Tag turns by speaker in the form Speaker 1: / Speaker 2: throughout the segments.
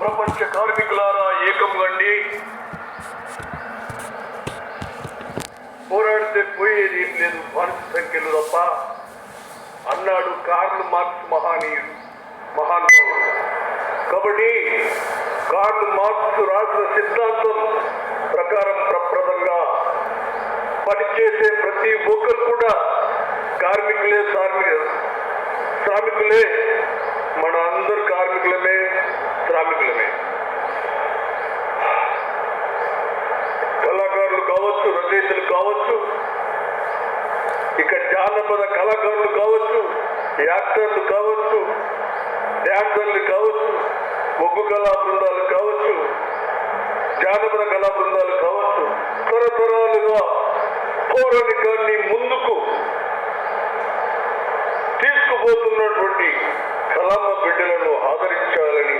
Speaker 1: ప్రపంచ కార్మికులారా ఏకం కండి, పోరాడితే పోయేది ఏం లేదు, మనిషి సంఖ్యలు తప్ప అన్నాడు కార్ల్ మార్క్స్ మహానుభావుడు. కాబట్టి కార్ల్ మార్క్స్ రాసిన సిద్ధాంతం ప్రకారం ప్రప్రదంగా పనిచేసే ప్రతి ఒక్కరు కూడా శ్రామికులే. మన అందరు కార్మికులమే, శ్రామికులమే. కళాకారులు కావచ్చు, రచయితలు కావచ్చు, ఇక జానపద కళాకారులు కావచ్చు, యాక్టర్లు కావచ్చు, డ్యాన్సర్లు కావచ్చు, ఒగ్గు కళా బృందాలు కావచ్చు, జానపద కళా బృందాలు కావచ్చు, తరతరాలుగా పౌరాణికాన్ని ముందుకు తీసుకుపోతున్నటువంటి కళామ బిడ్డలను ఆదరించాలని,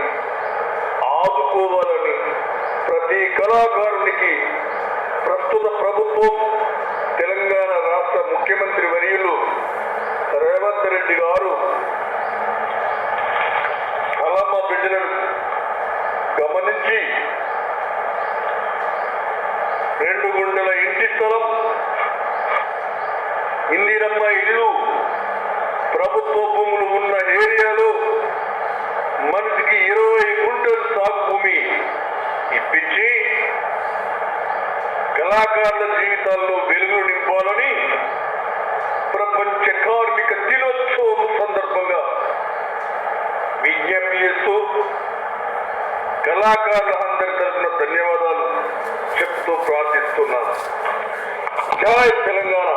Speaker 1: ఆదుకోవాలని ప్రతి కళాకారునికి ప్రస్తుత ప్రభుత్వం, తెలంగాణ రాష్ట్ర ముఖ్యమంత్రి వర్యులు రేవంత్ రెడ్డి గారు కళామ బిడ్డలను గమనించి 2 గుంటల ఇంటి స్థలం, ఇందిరమ్మ ఇల్లు, ప్రభుత్వ భూములు ఉన్న ఏరియాలో మనిషికి 20 గుంటలు సాగు భూమి ఇప్పించి కళాకారుల జీవితాల్లో వెలుగులు నింపాలని ప్రపంచ కార్మిక దినోత్సవం సందర్భంగా విజ్ఞప్తి చేస్తూ కళాకారుల అందరి తరఫున ధన్యవాదాలు చెప్తూ ప్రార్థిస్తున్నాను. జై తెలంగాణ.